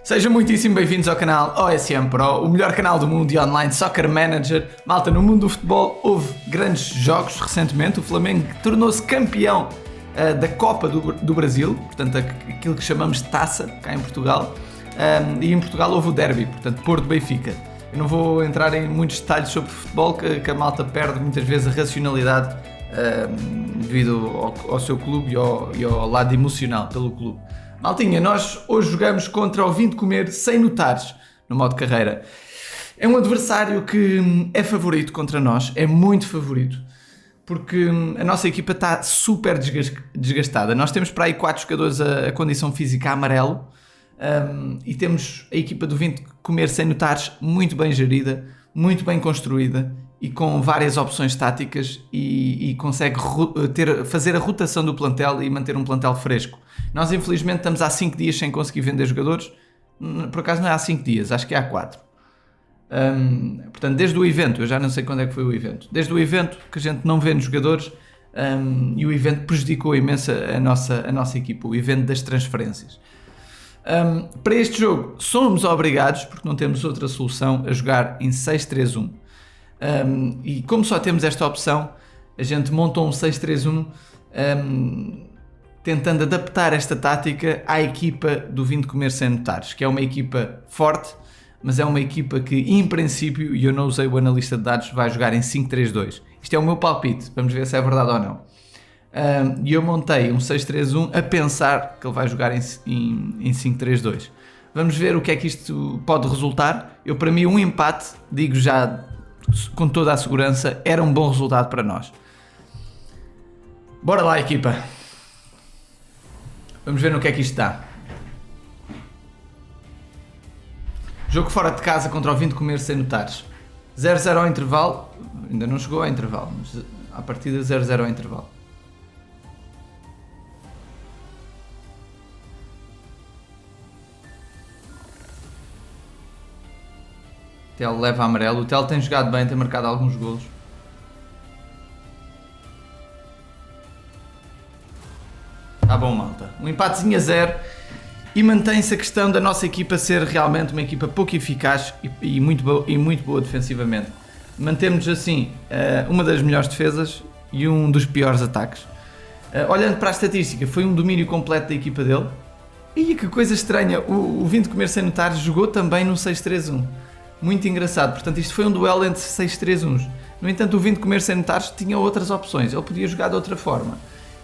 Sejam muitíssimo bem-vindos ao canal OSM Pro, o melhor canal do mundo de online Soccer Manager. Malta, no mundo do futebol houve grandes jogos recentemente. O Flamengo tornou-se campeão da Copa do Brasil, portanto aquilo que chamamos de taça, cá em Portugal. E em Portugal houve o derby, portanto Porto-Benfica. Eu não vou entrar em muitos detalhes sobre futebol, que a malta perde muitas vezes a racionalidade devido ao seu clube e ao lado emocional pelo clube. Maltinha, nós hoje jogamos contra o Vim de Comer sem notares no modo carreira. É um adversário que é favorito contra nós, é muito favorito, porque a nossa equipa está super desgastada. Nós temos para aí 4 jogadores a condição física amarelo, e temos a equipa do Vim de Comer sem notares muito bem gerida, muito bem construída e com várias opções táticas e consegue fazer a rotação do plantel e manter um plantel fresco. Nós infelizmente estamos há 5 dias sem conseguir vender jogadores. Por acaso não é há 5 dias, acho que é há 4. Portanto, desde o evento, eu já não sei quando é que foi o evento, desde o evento que a gente não vende jogadores, e o evento prejudicou imenso a nossa equipa, o evento das transferências. Para este jogo somos obrigados, porque não temos outra solução, a jogar em 6-3-1. E como só temos esta opção, a gente montou um 6-3-1, tentando adaptar esta tática à equipa do Vim de Comer sem notares, que é uma equipa forte, mas é uma equipa que, em princípio, e eu não usei o analista de dados, vai jogar em 5-3-2. Isto é o meu palpite, vamos ver se é verdade ou não. E eu montei um 6-3-1 a pensar que ele vai jogar em 5-3-2. Vamos ver o que é que isto pode resultar. Para mim, um empate, digo já com toda a segurança, era um bom resultado para nós. Bora lá, equipa. Vamos ver no que é que isto dá. Jogo fora de casa contra o Vim de Comer sem notares. 0-0 ao intervalo. Ainda não chegou ao intervalo, mas à partida 0-0 ao intervalo. O Tel leva amarelo. O Tel tem jogado bem, tem marcado alguns golos. Tá bom, malta. Um empatezinho a 0 e mantém-se a questão da nossa equipa ser realmente uma equipa pouco eficaz e muito boa defensivamente. Mantemos assim uma das melhores defesas e um dos piores ataques. Olhando para a estatística, foi um domínio completo da equipa dele. E que coisa estranha, o Vim de Comer sem notares jogou também no 6-3-1. Muito engraçado, portanto isto foi um duelo entre 6-3-1s. No entanto, o Vim de Comer sem notares tinha outras opções, ele podia jogar de outra forma.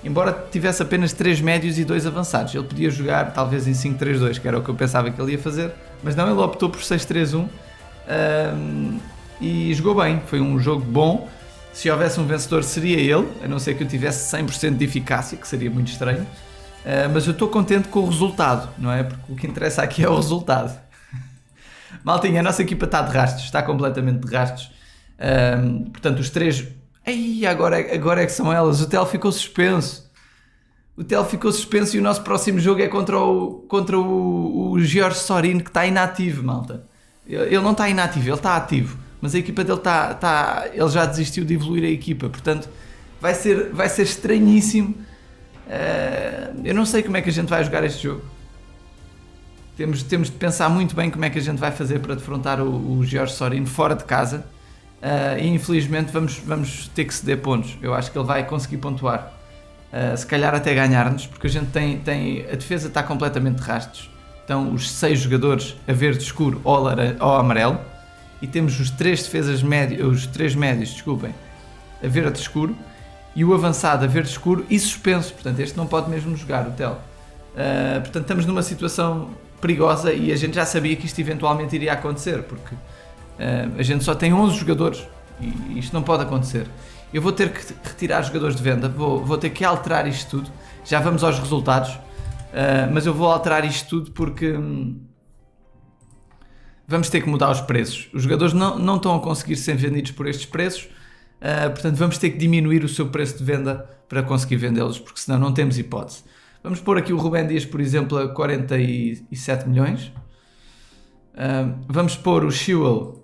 Embora tivesse apenas 3 médios e 2 avançados, ele podia jogar talvez em 5-3-2, que era o que eu pensava que ele ia fazer, mas não, ele optou por 6-3-1 e jogou bem, foi um jogo bom. Se houvesse um vencedor seria ele, a não ser que eu tivesse 100% de eficácia, que seria muito estranho, mas eu estou contente com o resultado, não é? Porque o que interessa aqui é o resultado. Maltinha, a nossa equipa está de rastos, está completamente de rastos. Portanto, os 3... agora é que são elas. O Tel ficou suspenso. E o nosso próximo jogo é contra o Jorge Sorino, que está inativo, malta. Ele não está inativo, ele está ativo. Mas a equipa dele ele já desistiu de evoluir a equipa. Portanto, vai ser estranhíssimo. Eu não sei como é que a gente vai jogar este jogo. Temos de pensar muito bem como é que a gente vai fazer para defrontar o Jorge Sorino fora de casa. E infelizmente vamos ter que ceder pontos. Eu acho que ele vai conseguir pontuar, se calhar até ganhar-nos, porque a gente a defesa está completamente de rastos. Estão os 6 jogadores a verde escuro ou amarelo, e temos os 3 médios, a verde escuro, e o avançado a verde escuro e suspenso. Portanto, este não pode mesmo jogar, o Tel. Portanto, estamos numa situação perigosa e a gente já sabia que isto eventualmente iria acontecer, porque a gente só tem 11 jogadores e isto não pode acontecer. Eu vou ter que retirar jogadores de venda, vou ter que alterar isto tudo. Já vamos aos resultados, mas eu vou alterar isto tudo porque vamos ter que mudar os preços. Os jogadores não estão a conseguir ser vendidos por estes preços, portanto vamos ter que diminuir o seu preço de venda para conseguir vendê-los, porque senão não temos hipótese. Vamos pôr aqui o Rubem Dias, por exemplo, a 47 milhões. Vamos pôr o Chilwell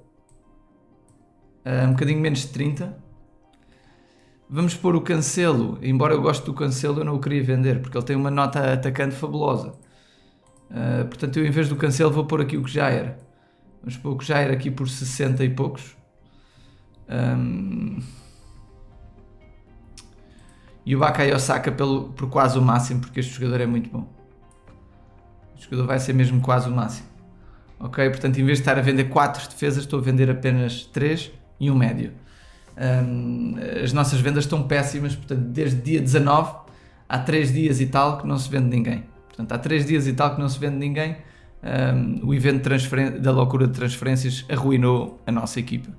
um bocadinho menos de 30. Vamos pôr o Cancelo, embora eu goste do Cancelo, eu não o queria vender, porque ele tem uma nota atacante fabulosa. Portanto, eu em vez do Cancelo vou pôr aqui o que já era. Vamos pôr o que já era aqui por 60 e poucos. E o Bukayo Saka por quase o máximo, porque este jogador é muito bom. Este jogador vai ser mesmo quase o máximo. Ok? Portanto, em vez de estar a vender 4 defesas, estou a vender apenas 3 e um médio. As nossas vendas estão péssimas, portanto, desde dia 19, há 3 dias e tal que não se vende ninguém. Portanto, há 3 dias e tal que não se vende ninguém. O evento da loucura de transferências arruinou a nossa equipa.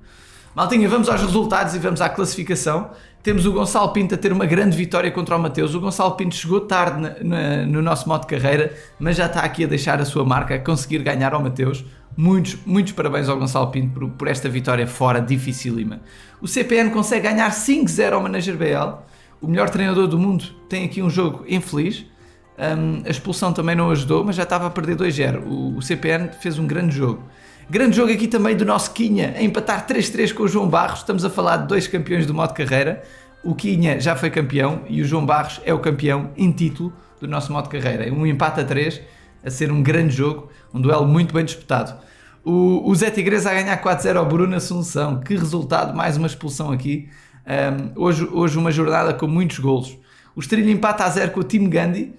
Maltinha, vamos aos resultados e vamos à classificação. Temos o Gonçalo Pinto a ter uma grande vitória contra o Mateus. O Gonçalo Pinto chegou tarde no nosso modo de carreira, mas já está aqui a deixar a sua marca, a conseguir ganhar ao Mateus. Muitos parabéns ao Gonçalo Pinto por esta vitória fora dificílima. O CPN consegue ganhar 5-0 ao Manager BL. O melhor treinador do mundo tem aqui um jogo infeliz. A expulsão também não ajudou, mas já estava a perder 2-0. O CPN fez um grande jogo. Grande jogo aqui também do nosso Quinha, a empatar 3-3 com o João Barros. Estamos a falar de 2 campeões do modo carreira. O Quinha já foi campeão e o João Barros é o campeão em título do nosso modo carreira. Um empate a 3, a ser um grande jogo, um duelo muito bem disputado. O Zé Tigresa a ganhar 4-0 ao Bruno Assunção. Que resultado, mais uma expulsão aqui. Hoje uma jornada com muitos golos. O Estrilho empata a 0 com o Team Gandhi.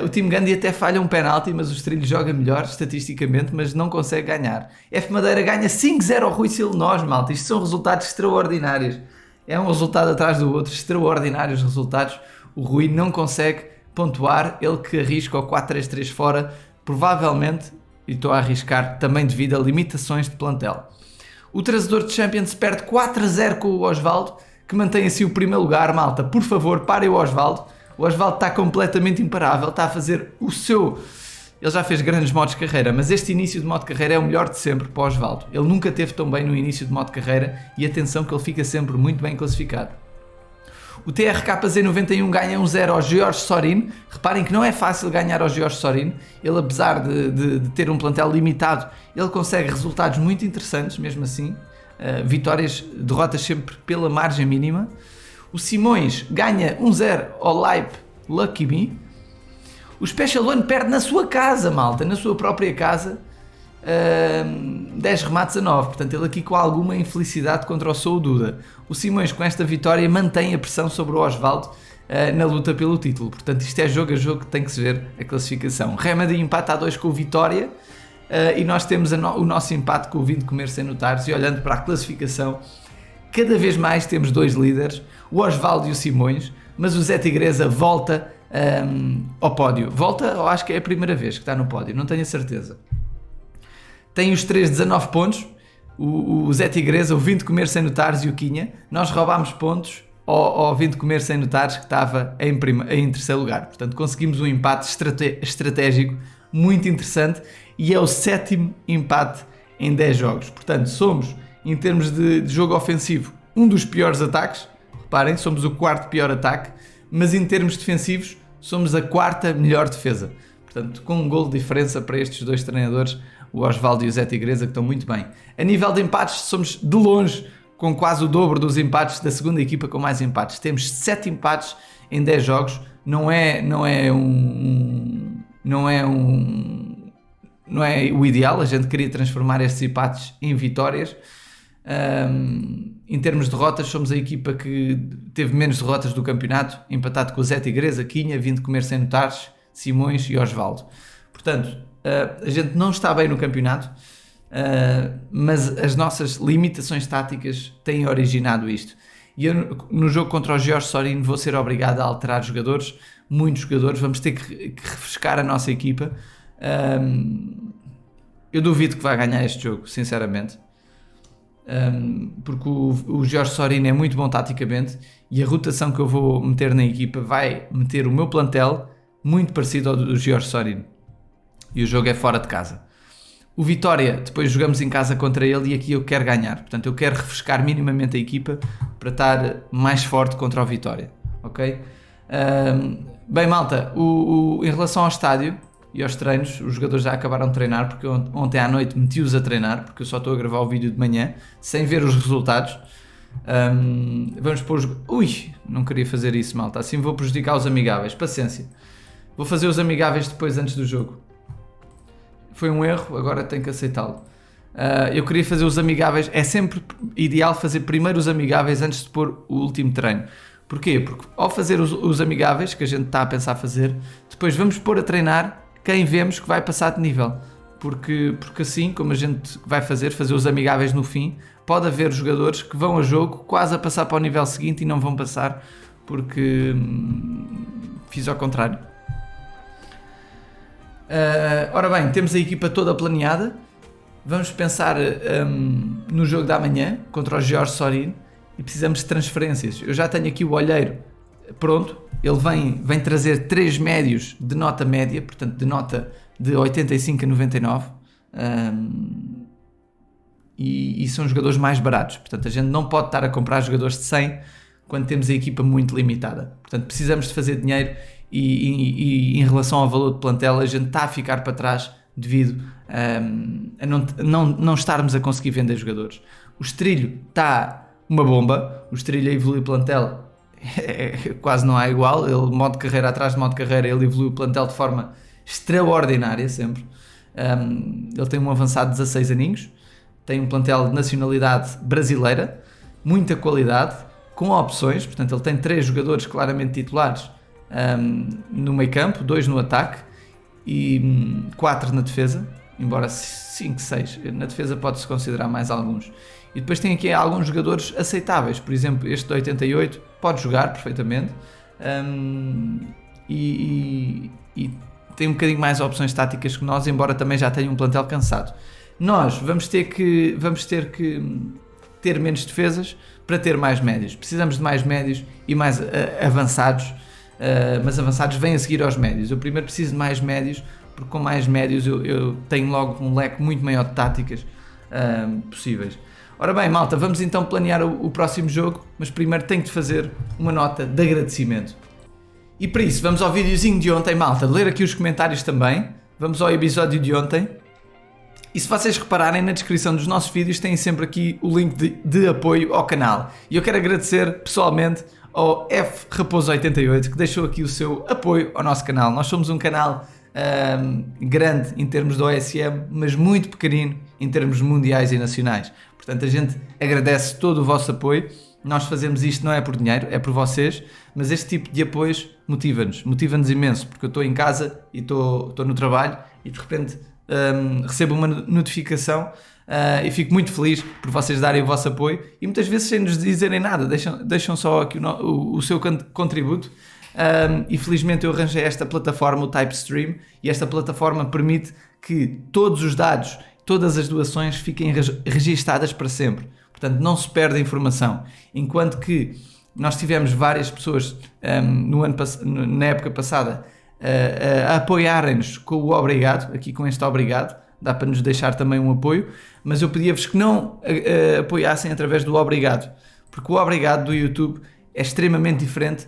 O Team Gandhi até falha um penalti, mas o Estrilho joga melhor estatisticamente, mas não consegue ganhar. F Madeira ganha 5-0 ao Rui Silenoz, malta. Isto são resultados extraordinários. É um resultado atrás do outro, extraordinários resultados. O Rui não consegue pontuar, ele que arrisca o 4-3-3 fora, provavelmente, e estou a arriscar também devido a limitações de plantel. O Trazedor de Champions perde 4-0 com o Osvaldo, que mantém assim o primeiro lugar, malta. Por favor, parem o Osvaldo. O Osvaldo está completamente imparável, está a fazer o seu... Ele já fez grandes modos de carreira, mas este início de modo de carreira é o melhor de sempre para o Osvaldo. Ele nunca teve tão bem no início de modo de carreira e atenção que ele fica sempre muito bem classificado. O TRKZ91 ganha 1-0 ao Jorge Sorin. Reparem que não é fácil ganhar ao Jorge Sorin. Ele, apesar de ter um plantel limitado, ele consegue resultados muito interessantes, mesmo assim. Vitórias, derrotas sempre pela margem mínima. O Simões ganha 1-0 ao Leip Lucky Me. O Special One perde na sua casa, malta, na sua própria casa, 10 remates a 9. Portanto, ele aqui com alguma infelicidade contra o Sou Duda. O Simões, com esta vitória, mantém a pressão sobre o Osvaldo na luta pelo título. Portanto, isto é jogo a jogo que tem que se ver a classificação. Remedy empata a 2 com o Vitória. E nós temos o nosso empate com o Vim de Comer Sem Notares. E olhando para a classificação, cada vez mais temos 2 líderes, o Osvaldo e o Simões, mas o Zé Tigresa volta ao pódio. Volta, ou acho que é a primeira vez que está no pódio, não tenho a certeza. Tem os 3 19 pontos, o Zé Tigresa, o Vim de Comer Sem Notares e o Quinha. Nós roubámos pontos ao Vim de Comer Sem Notares, que estava em terceiro lugar. Portanto, conseguimos um empate estratégico muito interessante e é o 7º empate em 10 jogos. Portanto, somos, em termos de jogo ofensivo, um dos piores ataques. Reparem, somos o 4º pior ataque, mas em termos defensivos, somos a 4ª melhor defesa. Portanto, com um golo de diferença para estes 2 treinadores, o Osvaldo e o Zé Tigresa, que estão muito bem. A nível de empates, somos de longe com quase o dobro dos empates da segunda equipa com mais empates. Temos 7 empates em 10 jogos. Não é o ideal. A gente queria transformar estes empates em vitórias. Em termos de derrotas, somos a equipa que teve menos derrotas do campeonato, empatado com o Zé Tigresa, Quinha, Vim de Comer Sem Notares, Simões e Osvaldo. Portanto, a gente não está bem no campeonato, mas as nossas limitações táticas têm originado isto. E eu, no jogo contra o Jorge Sorino, vou ser obrigado a alterar jogadores, muitos jogadores, vamos ter que refrescar a nossa equipa. Eu duvido que vai ganhar este jogo, sinceramente. Porque o Jorge Sorino é muito bom taticamente e a rotação que eu vou meter na equipa vai meter o meu plantel muito parecido ao do Jorge Sorino, e o jogo é fora de casa. O Vitória, depois jogamos em casa contra ele e aqui eu quero ganhar, portanto eu quero refrescar minimamente a equipa para estar mais forte contra o Vitória, ok? Bem, malta, em relação ao estádio e aos treinos, os jogadores já acabaram de treinar, porque ontem à noite meti-os a treinar, porque eu só estou a gravar o vídeo de manhã, sem ver os resultados. Vamos pôr... Ui, não queria fazer isso, malta, assim vou prejudicar os amigáveis, paciência. Vou fazer os amigáveis depois, antes do jogo. foi um erro, agora tenho que aceitá-lo. Eu queria fazer os amigáveis, é sempre ideal fazer primeiro os amigáveis antes de pôr o último treino. Porquê? Porque ao fazer os amigáveis, que a gente está a pensar fazer, depois vamos pôr a treinar quem vemos que vai passar de nível. Porque assim, como a gente vai fazer os amigáveis no fim, pode haver jogadores que vão a jogo quase a passar para o nível seguinte e não vão passar porque fiz ao contrário. Ora bem, temos a equipa toda planeada. Vamos pensar no jogo da manhã contra o George Sorin e precisamos de transferências. Eu já tenho aqui o olheiro pronto. Ele vem trazer 3 médios de nota média, portanto de nota de 85 a 99, e são jogadores mais baratos. Portanto, a gente não pode estar a comprar jogadores de 100 quando temos a equipa muito limitada. Portanto, precisamos de fazer dinheiro e em relação ao valor de plantel, a gente está a ficar para trás devido a não estarmos a conseguir vender jogadores. O Estrilho está uma bomba, o Estrilho a evoluir plantel quase não há igual. Ele, modo de carreira atrás de modo de carreira, ele evoluiu o plantel de forma extraordinária sempre. Ele tem um avançado de 16 aninhos, tem um plantel de nacionalidade brasileira, muita qualidade, com opções. Portanto, ele tem 3 jogadores claramente titulares no meio campo, 2 no ataque e 4 na defesa, embora 5, 6 na defesa pode-se considerar mais alguns. E depois tem aqui alguns jogadores aceitáveis, por exemplo este de 88 pode jogar perfeitamente, e tem um bocadinho mais opções táticas que nós, embora também já tenha um plantel cansado. Nós vamos ter que ter menos defesas para ter mais médios. Precisamos de mais médios e mais avançados, mas avançados vêm a seguir aos médios. Eu primeiro preciso de mais médios, porque com mais médios eu tenho logo um leque muito maior de táticas possíveis. Ora bem, malta, vamos então planear o próximo jogo, mas primeiro tenho de fazer uma nota de agradecimento. E para isso vamos ao videozinho de ontem, malta, ler aqui os comentários também. Vamos ao episódio de ontem. E se vocês repararem, na descrição dos nossos vídeos tem sempre aqui o link de apoio ao canal. E eu quero agradecer pessoalmente ao F Raposo 88 que deixou aqui o seu apoio ao nosso canal. Nós somos um canal grande em termos de OSM, mas muito pequenino em termos mundiais e nacionais. Portanto, a gente agradece todo o vosso apoio. Nós fazemos isto não é por dinheiro, é por vocês, mas este tipo de apoios motiva-nos imenso, porque eu estou em casa e estou no trabalho e de repente recebo uma notificação e fico muito feliz por vocês darem o vosso apoio e muitas vezes sem nos dizerem nada, deixam só aqui o seu contributo. E felizmente eu arranjei esta plataforma, o Typestream, e esta plataforma permite que todos os dados, todas as doações fiquem registadas para sempre. Portanto, não se perde a informação. Enquanto que nós tivemos várias pessoas na época passada a apoiarem-nos com o obrigado, aqui com este obrigado, dá para nos deixar também um apoio, mas eu pedia-vos que não apoiassem através do obrigado, porque o obrigado do YouTube é extremamente diferente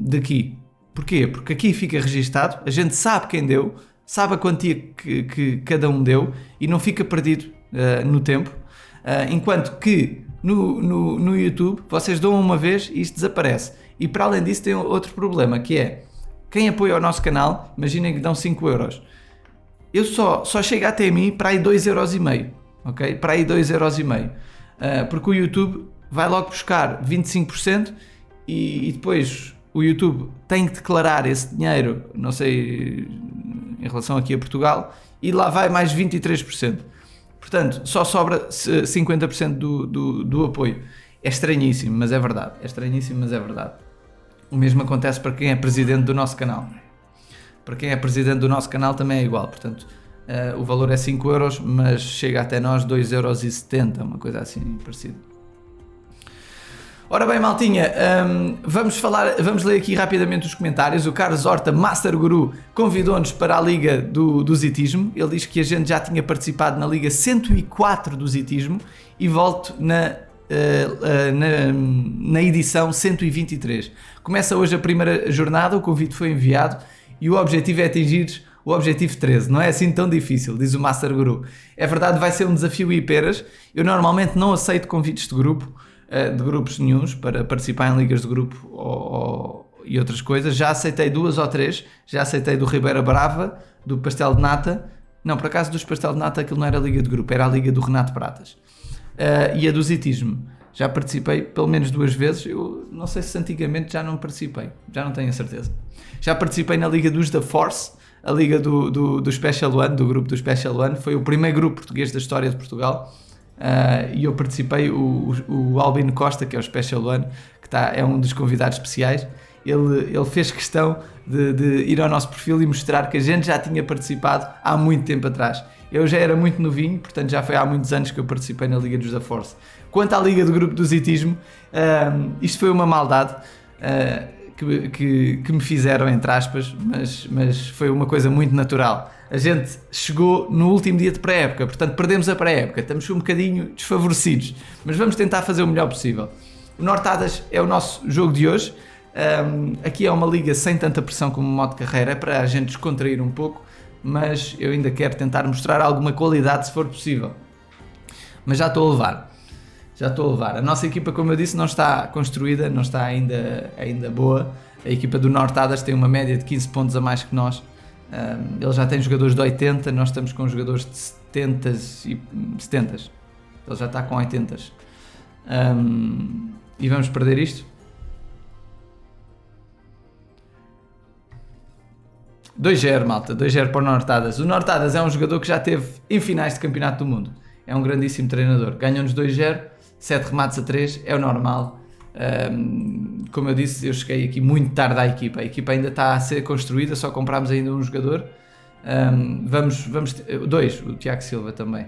daqui. Porquê? Porque aqui fica registado, a gente sabe quem deu, sabe a quantia que cada um deu e não fica perdido no tempo, enquanto que no YouTube vocês dão uma vez e isto desaparece. E para além disso tem outro problema, que é quem apoia o nosso canal, imaginem que dão 5 euros, eu só chego até mim para aí 2,5€, ok? Para aí 2,5€, porque o YouTube vai logo buscar 25% e depois o YouTube tem que declarar esse dinheiro, não sei, em relação aqui a Portugal, e lá vai mais 23%. Portanto, só sobra 50% do apoio. É estranhíssimo, mas é verdade. O mesmo acontece para quem é presidente do nosso canal. Para quem é presidente do nosso canal também é igual. Portanto, o valor é 5€, mas chega até nós 2,70€, uma coisa assim parecida. Ora bem, maltinha, vamos ler aqui rapidamente os comentários. O Carlos Horta, Master Guru, convidou-nos para a Liga do Zitismo. Ele diz que a gente já tinha participado na Liga 104 do Zitismo e volto na edição 123. Começa hoje a primeira jornada, o convite foi enviado e o objetivo é atingir o objetivo 13. Não é assim tão difícil, diz o Master Guru. É verdade, vai ser um desafio e peras. Eu normalmente não aceito convites de grupos nenhuns para participar em ligas de grupo e outras coisas. Já aceitei 2 ou 3, já aceitei do Ribeira Brava, do Pastel de Nata, Não, por acaso dos pastel de nata aquilo não era a liga de grupo, era a liga do Renato Pratas. E a do Zitismo, já participei pelo menos 2 vezes, eu não sei se antigamente já não participei, já não tenho a certeza. Já participei na liga dos da Force, a liga do Special One, do grupo do Special One, foi o primeiro grupo português da história de Portugal, e eu participei, o Albino Costa, que é o Special One, que é um dos convidados especiais, ele fez questão de ir ao nosso perfil e mostrar que a gente já tinha participado há muito tempo atrás. Eu já era muito novinho, portanto já foi há muitos anos que eu participei na Liga dos da Force. Quanto à Liga do Grupo do Zitismo, isto foi uma maldade que me fizeram, entre aspas, mas foi uma coisa muito natural. A gente chegou no último dia de pré-época, portanto perdemos a pré-época, estamos um bocadinho desfavorecidos, mas vamos tentar fazer o melhor possível. O Nortadas é o nosso jogo de hoje. Aqui é uma liga sem tanta pressão como o modo carreira, é para a gente descontrair um pouco, mas eu ainda quero tentar mostrar alguma qualidade se for possível. Mas já estou a levar. A nossa equipa, como eu disse, não está construída, não está ainda boa. A equipa do Nortadas tem uma média de 15 pontos a mais que nós. Ele já tem jogadores de 80, nós estamos com jogadores de 70 e 70. Ele já está com 80. E vamos perder isto? 2-0, malta, 2-0 para o Nortadas. O Nortadas é um jogador que já esteve em finais de campeonato do mundo. É um grandíssimo treinador. Ganhou-nos 2-0, 7 remates a 3, é o normal. Como eu disse, eu cheguei aqui muito tarde à equipa. A equipa ainda está a ser construída, só comprámos ainda um jogador. Dois, o Tiago Silva também.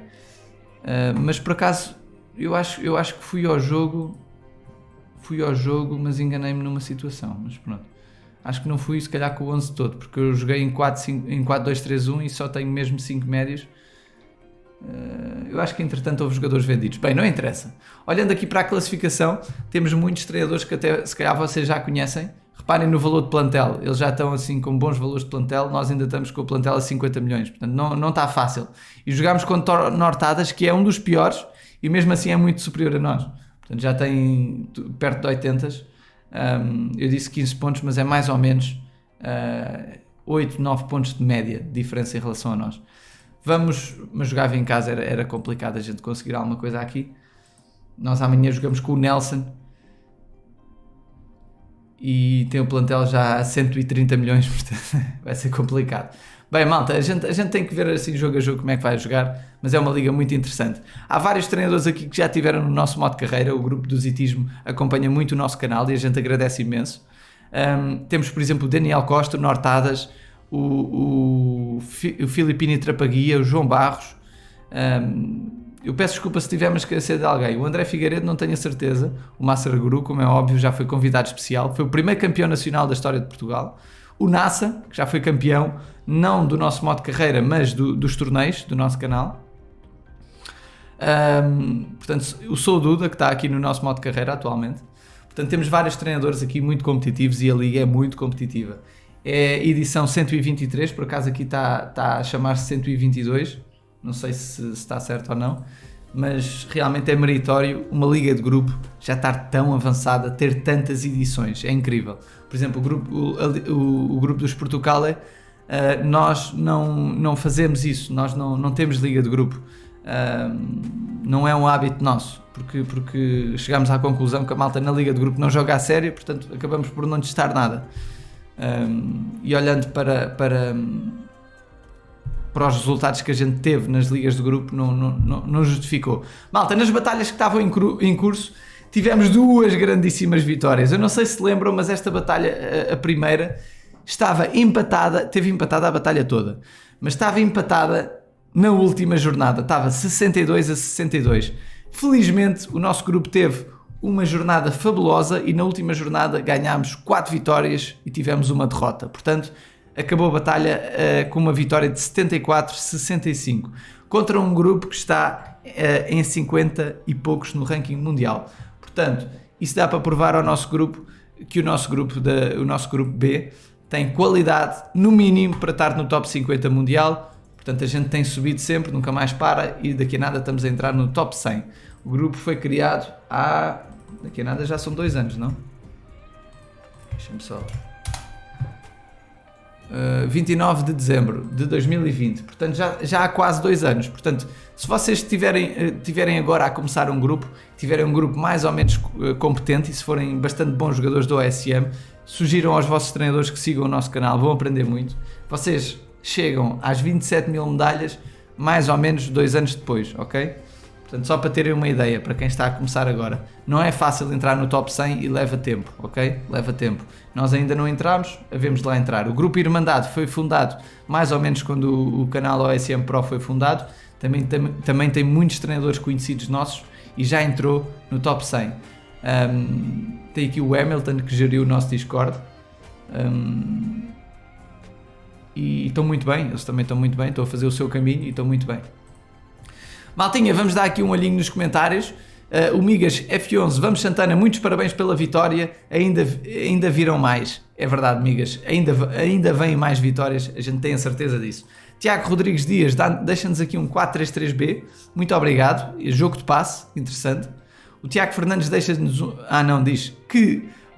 Mas por acaso, eu acho que fui ao jogo, mas enganei-me numa situação. Mas pronto. Acho que não fui, se calhar, com o 11 todo, porque eu joguei em 4-2-3-1 e só tenho mesmo 5 médios. Eu acho que, entretanto, houve jogadores vendidos. Bem, não interessa. Olhando aqui para a classificação, temos muitos treinadores que até, se calhar, vocês já conhecem. Reparem no valor de plantel. Eles já estão, assim, com bons valores de plantel. Nós ainda estamos com o plantel a 50 milhões. Portanto, não está fácil. E jogámos contra o Nortadas, que é um dos piores, e mesmo assim é muito superior a nós. Portanto, já tem perto de 80. Eu disse 15 pontos, mas é mais ou menos 8, 9 pontos de média de diferença em relação a nós. Mas jogava em casa, era complicado a gente conseguir alguma coisa aqui. Nós amanhã jogamos com o Nelson e tem o plantel já a 130 milhões, portanto vai ser complicado. Bem, malta, a gente tem que ver assim jogo a jogo como é que vai jogar, mas é uma liga muito interessante. Há vários treinadores aqui que já estiveram no nosso modo de carreira, o grupo do Zitismo acompanha muito o nosso canal e a gente agradece imenso. Temos, por exemplo, o Daniel Costa, o Nortadas, o Filipini Trapaguia, o João Barros. Eu peço desculpa se estivermos a esquecer de alguém. O André Figueiredo, não tenho a certeza. O Massar Guru, como é óbvio, já foi convidado especial. Foi o primeiro campeão nacional da história de Portugal. O Nassa, que já foi campeão, não do nosso modo de carreira, mas dos torneios do nosso canal. Portanto, o Sou Duda, que está aqui no nosso modo de carreira atualmente. Portanto, temos vários treinadores aqui muito competitivos e a liga é muito competitiva. É edição 123, por acaso aqui está a chamar-se 122, não sei se está certo ou não, mas realmente é meritório uma liga de grupo já estar tão avançada, ter tantas edições, é incrível. Por exemplo, o grupo dos Portugal, nós não fazemos isso, nós não temos liga de grupo, não é um hábito nosso, porque chegamos à conclusão que a malta na liga de grupo não joga a sério, portanto acabamos por não testar nada. E olhando para os resultados que a gente teve nas ligas de grupo, não justificou. Malta, nas batalhas que estavam em curso, tivemos 2 grandíssimas vitórias. Eu não sei se lembram, mas esta batalha, a primeira, teve empatada a batalha toda, mas estava empatada na última jornada, estava 62-62. Felizmente, o nosso grupo teve uma jornada fabulosa e na última jornada ganhámos 4 vitórias e tivemos uma derrota. Portanto, acabou a batalha com uma vitória de 74-65 contra um grupo que está em 50 e poucos no ranking mundial. Portanto, isso dá para provar ao nosso grupo que o nosso grupo B tem qualidade no mínimo para estar no top 50 mundial. Portanto, a gente tem subido sempre, nunca mais para, e daqui a nada estamos a entrar no top 100. O grupo foi criado daqui a nada já são 2 anos, não? Deixa-me só... 29 de dezembro de 2020, portanto já há quase 2 anos. Portanto, se vocês tiverem agora a começar um grupo, tiverem um grupo mais ou menos competente e se forem bastante bons jogadores do OSM, sugiram aos vossos treinadores que sigam o nosso canal, vão aprender muito. Vocês chegam às 27 mil medalhas mais ou menos 2 anos depois, ok? Portanto, só para terem uma ideia, para quem está a começar agora, não é fácil entrar no top 100 e leva tempo, ok? Leva tempo. Nós ainda não entramos, havemos de lá entrar. O grupo Irmandade foi fundado mais ou menos quando o canal OSM Pro foi fundado. Também tem muitos treinadores conhecidos nossos e já entrou no top 100. Tem aqui o Hamilton que geriu o nosso Discord. E estão muito bem, eles também estão muito bem, estão a fazer o seu caminho e estão muito bem. Maltinha, vamos dar aqui um olhinho nos comentários. O Migas F11, vamos Santana, muitos parabéns pela vitória, ainda viram mais. É verdade, Migas, ainda vêm mais vitórias, a gente tem a certeza disso. Tiago Rodrigues Dias, deixa-nos aqui um 4-3-3-B, muito obrigado, jogo de passe, interessante. O Tiago Fernandes deixa-nos, o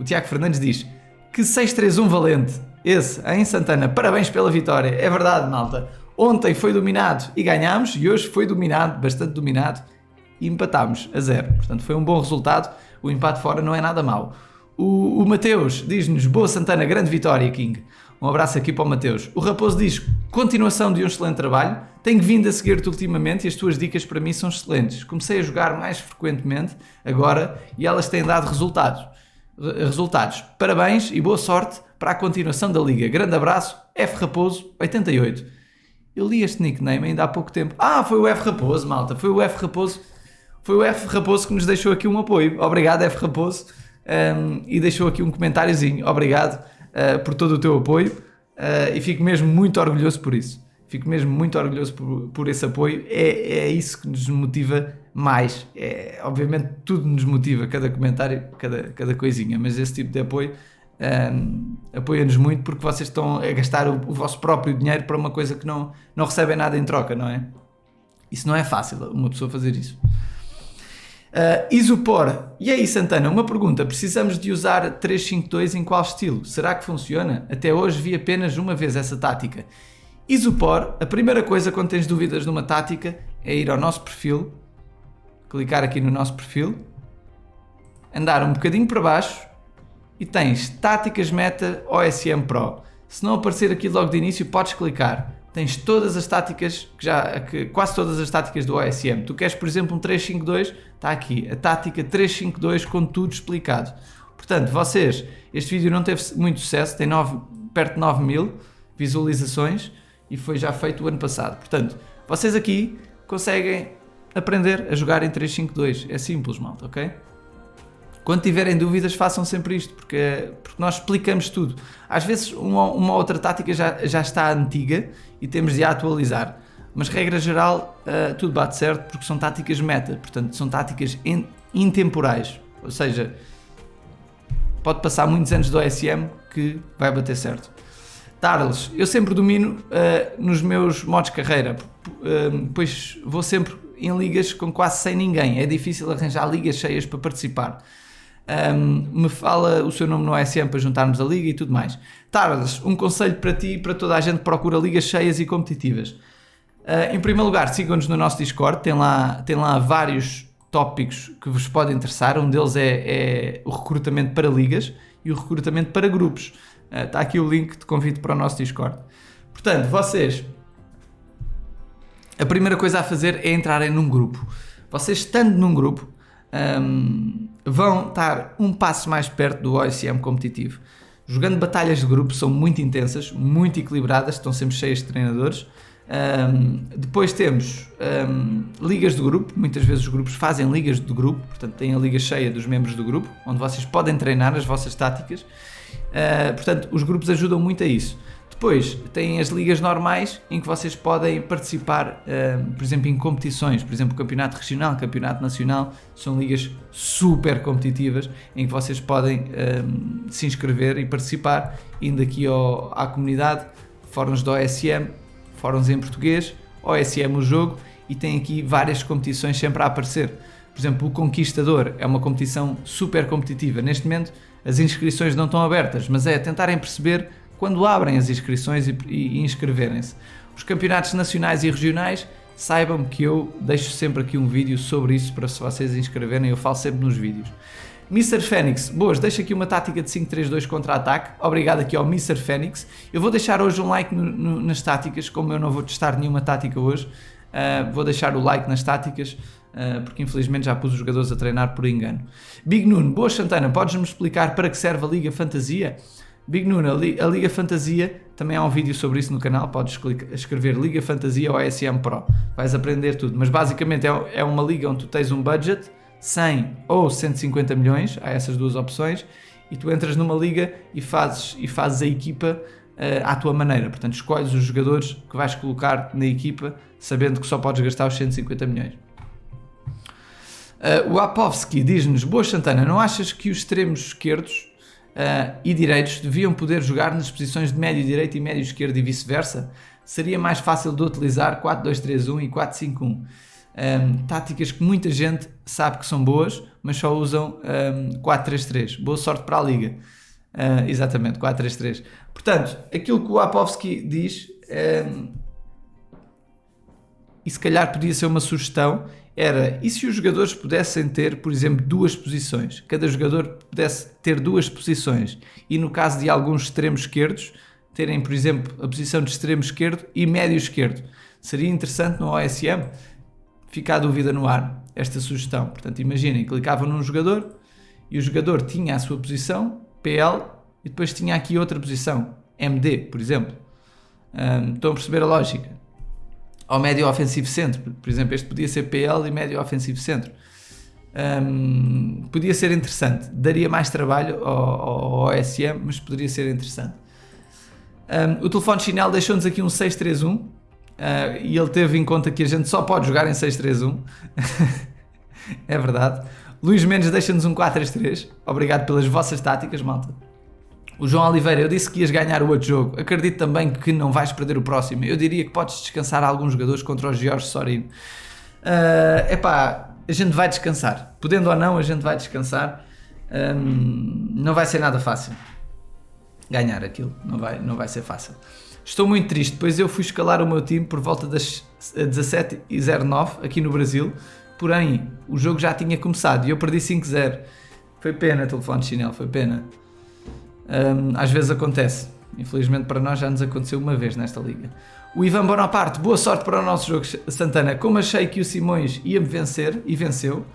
Tiago Fernandes diz que 6-3-1 valente, esse, em Santana, parabéns pela vitória, é verdade, malta. Ontem foi dominado e ganhámos, e hoje foi dominado, bastante dominado, e empatámos a 0. Portanto, foi um bom resultado, o empate fora não é nada mau. O Mateus diz-nos, boa Santana, grande vitória, King. Um abraço aqui para o Mateus. O Raposo diz, continuação de um excelente trabalho, tenho vindo a seguir-te ultimamente e as tuas dicas para mim são excelentes. Comecei a jogar mais frequentemente agora e elas têm dado resultados. Parabéns e boa sorte para a continuação da liga. Grande abraço, F Raposo 88. Eu li este nickname ainda há pouco tempo. Foi o F Raposo, malta. Foi o F Raposo que nos deixou aqui um apoio. Obrigado, F Raposo. E deixou aqui um comentáriozinho. Obrigado por todo o teu apoio. E fico mesmo muito orgulhoso por isso. Fico mesmo muito orgulhoso por esse apoio. É isso que nos motiva mais. Obviamente tudo nos motiva, cada comentário, cada coisinha. Mas esse tipo de apoio apoia-nos muito porque vocês estão a gastar o vosso próprio dinheiro para uma coisa que não recebem nada em troca, não é? Isso não é fácil, uma pessoa fazer isso. Isopor, e aí Santana, uma pergunta, precisamos de usar 3-5-2 em qual estilo? Será que funciona? Até hoje vi apenas uma vez essa tática. Isopor, a primeira coisa quando tens dúvidas numa tática é ir ao nosso perfil, clicar aqui no nosso perfil, andar um bocadinho para baixo e tens táticas meta OSM Pro. Se não aparecer aqui logo de início, podes clicar. Tens todas as táticas, quase todas as táticas do OSM. Tu queres, por exemplo, um 3-5-2, está aqui, a tática 3-5-2 com tudo explicado. Portanto, este vídeo não teve muito sucesso, tem perto de 9.000 visualizações e foi já feito o ano passado. Portanto, vocês aqui conseguem aprender a jogar em 3-5-2. É simples, malta, ok? Quando tiverem dúvidas, façam sempre isto, porque nós explicamos tudo. Às vezes uma outra tática já está antiga e temos de a atualizar, mas regra geral tudo bate certo porque são táticas meta, portanto são táticas intemporais, ou seja, pode passar muitos anos do OSM que vai bater certo. Tarles, eu sempre domino nos meus modos de carreira, pois vou sempre em ligas com quase sem ninguém, é difícil arranjar ligas cheias para participar. Me fala o seu nome no OSM para juntarmos a liga e tudo mais. Tarles, um conselho para ti e para toda a gente que procura ligas cheias e competitivas. Em primeiro lugar, sigam-nos no nosso Discord, tem lá vários tópicos que vos podem interessar. Um deles é o recrutamento para ligas e o recrutamento para grupos. Está aqui o link de convite para o nosso Discord. Portanto, vocês, a primeira coisa a fazer é entrarem num grupo. Vocês estando num grupo, vão estar um passo mais perto do OSM competitivo. Jogando batalhas de grupo são muito intensas, muito equilibradas, estão sempre cheias de treinadores. Depois temos ligas de grupo, muitas vezes os grupos fazem ligas de grupo, portanto têm a liga cheia dos membros do grupo, onde vocês podem treinar as vossas táticas. Portanto, os grupos ajudam muito a isso. Depois têm as ligas normais em que vocês podem participar, por exemplo, em competições, por exemplo, campeonato regional, campeonato nacional, são ligas super competitivas em que vocês podem se inscrever e participar, indo aqui à comunidade, fóruns do OSM, fóruns em português, OSM o jogo, e tem aqui várias competições sempre a aparecer. Por exemplo, o Conquistador é uma competição super competitiva. Neste momento as inscrições não estão abertas, mas é tentarem perceber quando abrem as inscrições e inscreverem-se. Os campeonatos nacionais e regionais, saibam que eu deixo sempre aqui um vídeo sobre isso para se vocês inscreverem, eu falo sempre nos vídeos. Mr. Fênix, boas, deixa aqui uma tática de 5-3-2 contra-ataque, obrigado aqui ao Mr. Fênix. Eu vou deixar hoje um like nas táticas, como eu não vou testar nenhuma tática hoje, vou deixar o like nas táticas, porque infelizmente já pus os jogadores a treinar por engano. Big Nuno, boas Santana, podes-me explicar para que serve a Liga Fantasia? Big Nuno, a Liga Fantasia, também há um vídeo sobre isso no canal, podes escrever Liga Fantasia ou ASM Pro, vais aprender tudo, mas basicamente é uma liga onde tu tens um budget, 100 ou 150 milhões, há essas duas opções, e tu entras numa liga e fazes a equipa à tua maneira, portanto escolhes os jogadores que vais colocar na equipa, sabendo que só podes gastar os 150 milhões. O Apovski diz-nos, boas Santana, não achas que os extremos esquerdos e direitos deviam poder jogar nas posições de médio direito e médio esquerdo e vice-versa? Seria mais fácil de utilizar 4-2-3-1 e 4-5-1. Táticas que muita gente sabe que são boas, mas só usam 4-3-3. Boa sorte para a liga. Exatamente, 4-3-3. Portanto, aquilo que o Apovski diz, e se calhar podia ser uma sugestão, era, e se os jogadores pudessem ter, por exemplo, duas posições? Cada jogador pudesse ter duas posições, e no caso de alguns extremos esquerdos, terem, por exemplo, a posição de extremo esquerdo e médio esquerdo. Seria interessante no OSM? Fica a dúvida no ar, esta sugestão. Portanto, imaginem, clicavam num jogador e o jogador tinha a sua posição, PL, e depois tinha aqui outra posição, MD, por exemplo. Estão a perceber a lógica? Ao médio ofensivo centro, por exemplo, este podia ser PL e médio ofensivo centro. Podia ser interessante, daria mais trabalho ao OSM, mas poderia ser interessante. O telefone chinelo deixou-nos aqui um 6-3-1. E ele teve em conta que a gente só pode jogar em 6-3-1. É verdade. Luís Mendes deixa-nos um 4-3-3. Obrigado pelas vossas táticas, malta. O João Oliveira, eu disse que ias ganhar o outro jogo. Acredito também que não vais perder o próximo. Eu diria que podes descansar alguns jogadores contra o Jorge Sorino. A gente vai descansar. Podendo ou não, a gente vai descansar. Não vai ser nada fácil ganhar aquilo. Não vai ser fácil. Estou muito triste, pois eu fui escalar o meu time por volta das 17h09 aqui no Brasil, porém o jogo já tinha começado e eu perdi 5-0. Foi pena, telefone de chinelo, foi pena. Às vezes acontece, infelizmente para nós já nos aconteceu uma vez nesta liga. O Ivan Bonaparte, boa sorte para o nosso jogo, Santana. Como achei que o Simões ia-me vencer e venceu,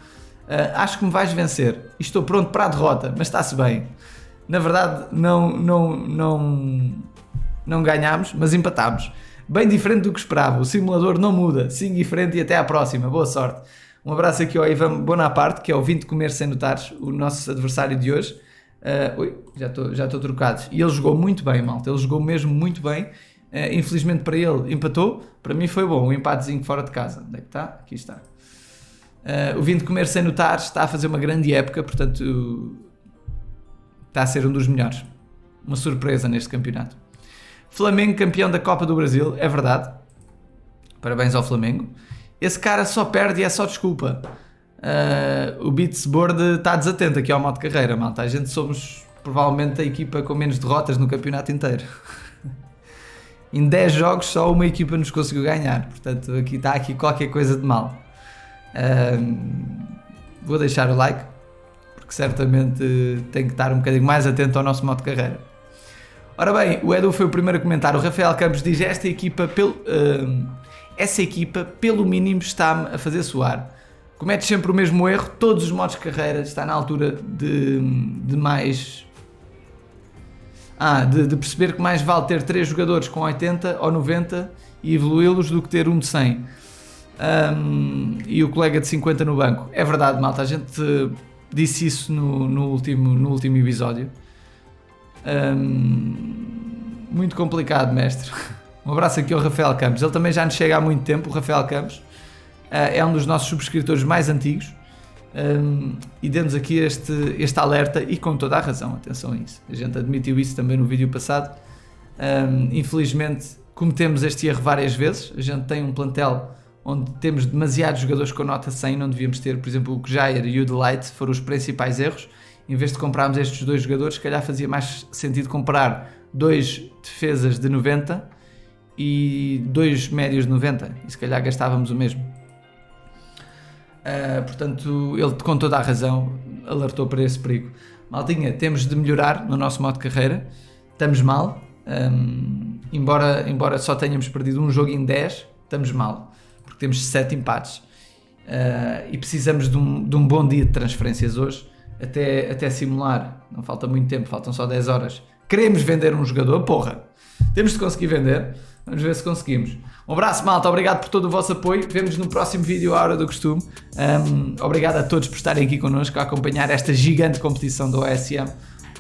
acho que me vais vencer e estou pronto para a derrota, mas está-se bem. Na verdade não ganhámos, mas empatámos. Bem diferente do que esperava. O simulador não muda. Siga diferente e até à próxima. Boa sorte. Um abraço aqui ao Ivan Bonaparte, que é o Vim de Comer Sem Notares, o nosso adversário de hoje. Já estou trocado. E ele jogou muito bem, malta. Ele jogou mesmo muito bem. Infelizmente para ele empatou. Para mim foi bom. Um empatezinho fora de casa. Onde é que está? Aqui está. O Vim de Comer Sem Notares está a fazer uma grande época. Portanto, está a ser um dos melhores. Uma surpresa neste campeonato. Flamengo campeão da Copa do Brasil, é verdade. Parabéns ao Flamengo. Esse cara só perde e é só desculpa. O Beatsboard está desatento aqui ao modo de carreira, malta. A gente somos provavelmente a equipa com menos derrotas no campeonato inteiro. Em 10 jogos só uma equipa nos conseguiu ganhar. Portanto, está aqui qualquer coisa de mal. Vou deixar o like, porque certamente tem que estar um bocadinho mais atento ao nosso modo de carreira. Ora bem, o Edu foi o primeiro a comentar. O Rafael Campos diz: essa equipa pelo mínimo está-me a fazer suar. Cometes sempre o mesmo erro, todos os modos de carreira, está na altura de perceber que mais vale ter 3 jogadores com 80 ou 90 e evoluí-los do que ter um de 100 e o colega de 50 no banco. É verdade, malta, a gente disse isso no último episódio. Muito complicado, mestre. Um abraço aqui ao Rafael Campos. Ele também já nos chega há muito tempo. O Rafael Campos é um dos nossos subscritores mais antigos e demos aqui este alerta, e com toda a razão, atenção a isso. A gente admitiu isso também no vídeo passado. Infelizmente cometemos este erro várias vezes. A gente tem um plantel onde temos demasiados jogadores com nota 100, não devíamos ter. Por exemplo, o Kjaer e o Delight foram os principais erros. Em vez de comprarmos estes 2 jogadores, se calhar fazia mais sentido comprar 2 defesas de 90 e 2 médios de 90, e se calhar gastávamos o mesmo. Portanto, ele com toda a razão alertou para esse perigo. Maltinha, temos de melhorar no nosso modo de carreira, estamos mal, embora só tenhamos perdido um jogo em 10, estamos mal, porque temos 7 empates, e precisamos de um bom dia de transferências hoje, até simular. Não falta muito tempo, faltam só 10 horas. Queremos vender um jogador, porra, temos de conseguir vender, vamos ver se conseguimos. Um abraço, malta, obrigado por todo o vosso apoio, vemos no próximo vídeo à hora do costume. Obrigado a todos por estarem aqui connosco a acompanhar esta gigante competição do OSM,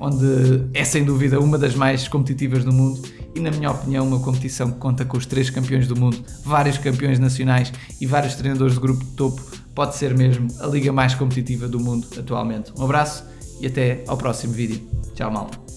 onde é sem dúvida uma das mais competitivas do mundo e, na minha opinião, uma competição que conta com os 3 campeões do mundo, vários campeões nacionais e vários treinadores de grupo de topo. Pode ser mesmo a liga mais competitiva do mundo atualmente. Um abraço e até ao próximo vídeo. Tchau, malta.